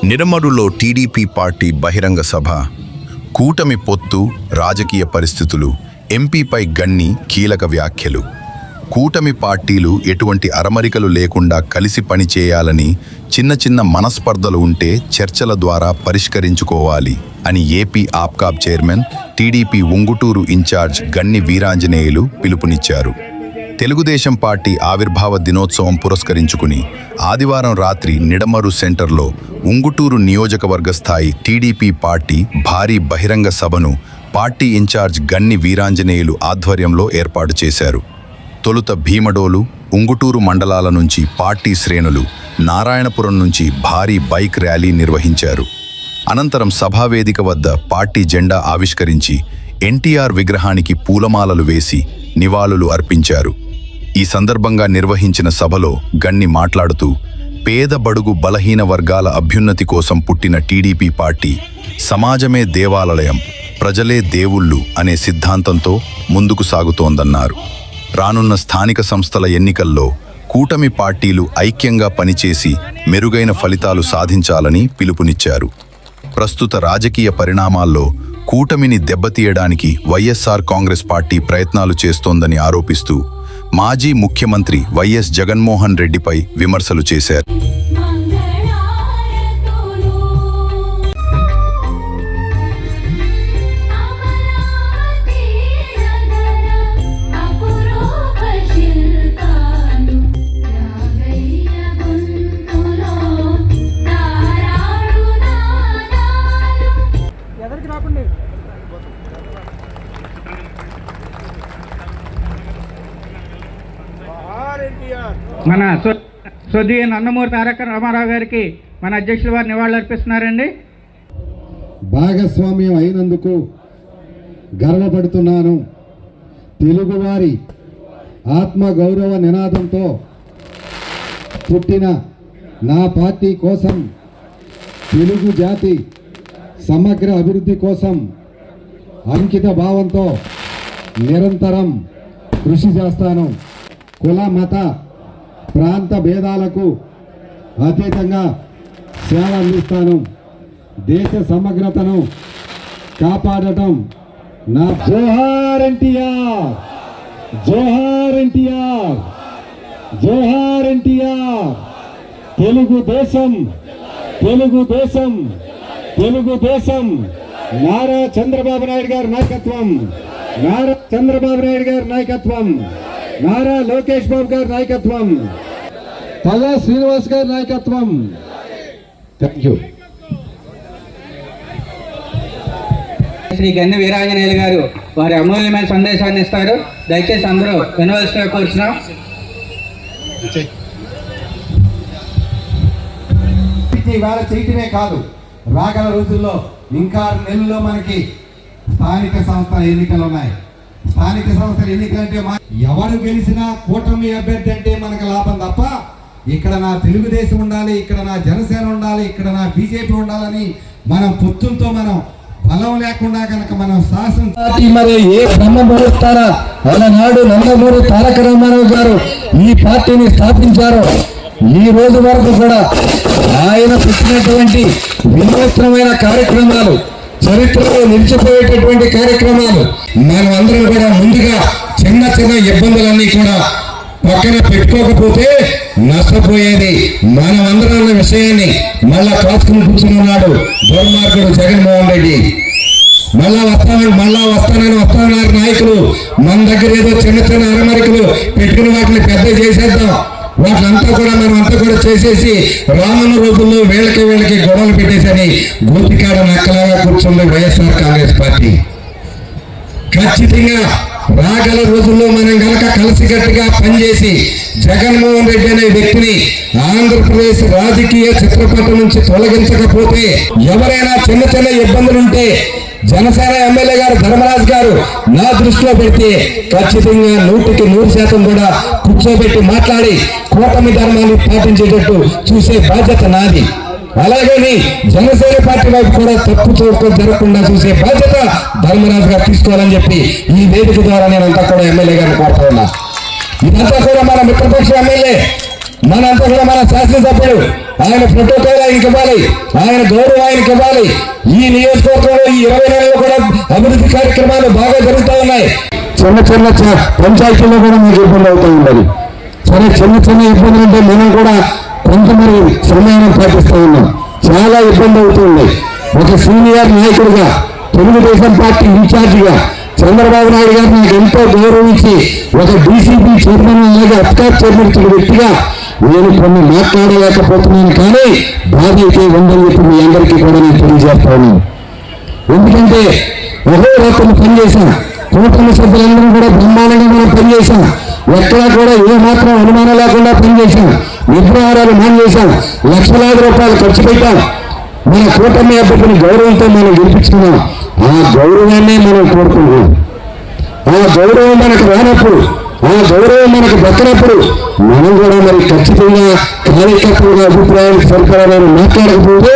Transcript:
నిడమరులో TDP party బహిరంగ సభ, కూటమి పొత్తు, రాజకీయ పరిస్థితులు, ఎంపీపై గన్ని కీలక వ్యాఖ్యలు. కూటమి పార్టీలు ఎటువంటి అరమరికలు లేకుండా కలిసి పనిచేయాలని, చిన్న చిన్న మనస్పర్ధలు ఉంటే చర్చల ద్వారా పరిష్కరించుకోవాలి అని AP Apcob chairman, TDP Unguturu in charge Ganni Veeranjaneyulu పిలుపునిచ్చారు. తెలుగుదేశం పార్టీ ఆవిర్భావ దినోత్సవం పురస్కరించుకుని ఆదివారం రాత్రి నిడమరు సెంటర్లో ఉంగుటూరు నియోజకవర్గ స్థాయి టీడీపీ పార్టీ భారీ బహిరంగ సభను పార్టీ ఇన్ఛార్జ్ గన్ని వీరాంజనేయులు ఆధ్వర్యంలో ఏర్పాటు చేశారు. తొలుత భీమడోలు, ఉంగుటూరు మండలాల నుంచి పార్టీ శ్రేణులు, నారాయణపురం నుంచి భారీ బైక్ ర్యాలీ నిర్వహించారు. అనంతరం సభావేదిక వద్ద పార్టీ జెండా ఆవిష్కరించి ఎన్టీఆర్ విగ్రహానికి పూలమాలలు వేసి నివాళులు అర్పించారు. ఈ సందర్భంగా నిర్వహించిన సభలో గన్ని మాట్లాడుతూ, పేద బడుగు బలహీన వర్గాల అభ్యున్నతి కోసం పుట్టిన టీడీపీ పార్టీ సమాజమే దేవాలయం, ప్రజలే దేవుళ్ళు అనే సిద్ధాంతంతో ముందుకు సాగుతోందన్నారు. రానున్న స్థానిక సంస్థల ఎన్నికల్లో కూటమి పార్టీలు ఐక్యంగా పనిచేసి మెరుగైన ఫలితాలు సాధించాలని పిలుపునిచ్చారు. ప్రస్తుత రాజకీయ పరిణామాల్లో కూటమిని దెబ్బతీయడానికి వైఎస్ఆర్ కాంగ్రెస్ పార్టీ ప్రయత్నాలు చేస్తోందని ఆరోపిస్తూ మాజీ ముఖ్యమంత్రి వైఎస్ జగన్మోహన్ రెడ్డిపై విమర్శలు చేశారు. మన స్వర్గీయ నందమూరి తారక రామారావు గారికి మన అధ్యక్షుల వారు నివాళులు అర్పిస్తున్నారండి. భాగస్వామ్యం అయినందుకు గర్వపడుతున్నాను. తెలుగువారి ఆత్మగౌరవ నినాదంతో పుట్టిన నా పార్టీ కోసం, తెలుగు జాతి సమగ్ర అభివృద్ధి కోసం అంకిత భావంతో నిరంతరం కృషి చేస్తాను. కుల, మత, ప్రాంత భేదాలకు అతీతంగా సేవ అందిస్తాను. దేశ సమగ్రతను కాపాడటం నా జోహార్ ఎన్టీఆర్, జోహార్ ఎన్టీఆర్, జోహార్ ఎన్టీఆర్. తెలుగుదేశం, తెలుగుదేశం, తెలుగుదేశం. నారా చంద్రబాబు నాయుడు గారి నాయకత్వం, నారా చంద్రబాబు నాయుడు గారి నాయకత్వం, నారా లోకేష్ బాబు గారి నాయకత్వం, పల్లా శ్రీనివాస్ గారి నాయకత్వం. Thank you. శ్రీ గన్ని వీరాంజనేయులు గారు వారి అమూల్యమైన సందేశాన్ని ఇస్తారు. దయచేసి అందరూ వినవలసిగా కూర్చున్నాం. ఇవాళ చేయటమే కాదు, రాగల రోజుల్లో ఇంకా 6 నెలల్లో మనకి స్థానిక సంస్థల ఎన్నికలు ఉన్నాయి. స్థానిక సంస్థల ఎన్నికలంటే ఎవరు గెలిచినా కూటమి అభ్యర్థి అంటే మనకు లాభం తప్ప, ఇక్కడ నా తెలుగుదేశం ఉండాలి, ఇక్కడ నా జనసేన ఉండాలి, ఇక్కడ నా బీజేపీ ఉండాలని మనం పొత్తులతో మనం బలం లేకుండా కనుక మనం శాసన మరి ఏ బ్రహ్మముహూర్తాన అలనాడు నందమూరి తారక రామారావు గారు ఈ పార్టీని స్థాపించారో ఈ రోజు వరకు కూడా ఆయన పెట్టినటువంటి వినూత్నమైన కార్యక్రమాలు, చరిత్రలో నిలిచిపోయేటటువంటి కార్యక్రమాలు మనం అందరం కూడా ముందుగా చిన్న చిన్న ఇబ్బందులన్నీ కూడా పక్కన పెట్టుకోకపోతే నష్టపోయేది మనం అందరం అన్న విషయాన్ని మళ్ళా కాచుకుని కూర్చున్నాడు దుర్మార్గుడు జగన్మోహన్ రెడ్డి. వస్తానన్నారు నాయకులు. మన దగ్గర ఏదో చిన్న చిన్న అరమరికలు పెట్టుకుని వాటిని పెద్ద చేసేద్దాం, వాటినంతా కూడా మనం అంతా కూడా చేసేసి రానున్న రోజుల్లో వీళ్ళకి గొడవలు పెట్టేసని గోపికాడ నక్కలాగా కూర్చుంది వైఎస్ఆర్ కాంగ్రెస్ పార్టీ. ఖచ్చితంగా రాగల రోజుల్లో మనం కనుక కలిసికట్టుగా పనిచేసి జగన్మోహన్ రెడ్డి అనే వ్యక్తిని ఆంధ్రప్రదేశ్ రాజకీయ చిత్రపటం నుంచి తొలగించకపోతే, ఎవరైనా చిన్న చిన్న ఇబ్బందులుంటే జనసేన ఎమ్మెల్యే గారు ధర్మరాజు గారు నా దృష్టిలో పెడితే ఖచ్చితంగా 100% కూడా కూర్చోబెట్టి మాట్లాడి కూటమి ధర్మాన్ని పాటించేటట్టు చూసే బాధ్యత నాది. అలాగే జనసేన పార్టీ వైపు కూడా తప్పు చోటు జరగకుండా చూసే బాధ్యత ధర్మరాజు గారు తీసుకోవాలని చెప్పి ఈ వేదిక ద్వారా నేను అంతా కూడా ఎమ్మెల్యే గారిని కోరుతా ఉన్నా. ఇదంతా కూడా మన మిత్రపక్ష ఎమ్మెల్యే మనంతా కూడా మన శాసనసభ్యుడు ఆయన ప్రోటోకాల్ ఆయనకి ఇవ్వాలి, ఆయన గౌరవం ఆయనకి ఇవ్వాలి. ఈ నియోజకవర్గంలో ఈ 20 నెలల్లో కూడా అభివృద్ధి కార్యక్రమాలు బాగా జరుగుతూ ఉన్నాయి. చిన్న చిన్న పంచాయతీల్లో కూడా మీకు ఇబ్బంది అవుతూ ఉండాలి. సరే, చిన్న చిన్న ఇబ్బందులు అంటే మనం కూడా కొంతమంది సమయాన్ని పాటిస్తూ ఉన్నాం. చాలా ఇబ్బంది అవుతుంది. ఒక సీనియర్ నాయకుడిగా, తెలుగుదేశం పార్టీ ఇన్ఛార్జిగా చంద్రబాబు నాయుడు గారు నాకు ఎంతో గౌరవించి ఒక డీసీపీ చైర్మన్ అలాగే అప్కార్ చైర్మన్ వ్యక్తిగా నేను కొన్ని మాట్లాడలేకపోతున్నాను. కానీ బాధ అయితే ఉందని చెప్పి మీ అందరికీ కూడా నేను తెలియజేస్తా ఉన్నాను. ఎందుకంటే అహోరాత్రులు పనిచేశాం, కూటమి సభ్యులందరూ కూడా బ్రహ్మాండంగా మనం పనిచేశాం. ఎక్కడా కూడా ఏమాత్రం అనుమానం లేకుండా పనిచేశాం. నిద్రాహారాలు మానేశాం, లక్షలాది రూపాయలు ఖర్చు పెట్టాం. మన కూటమి అభ్యర్థిని గౌరవంతో మనం గెలిపించుకున్నాం. ఆ గౌరవాన్నే మనం కోరుకుంటున్నాం. ఆ గౌరవం మనకు రానప్పుడు, ఆ గౌరవం మనకు దక్కనప్పుడు మనం కూడా మరి ఖచ్చితంగా కార్యకర్తలుగా అభిప్రాయానికి సరిపడాలని మాట్లాడకపోతే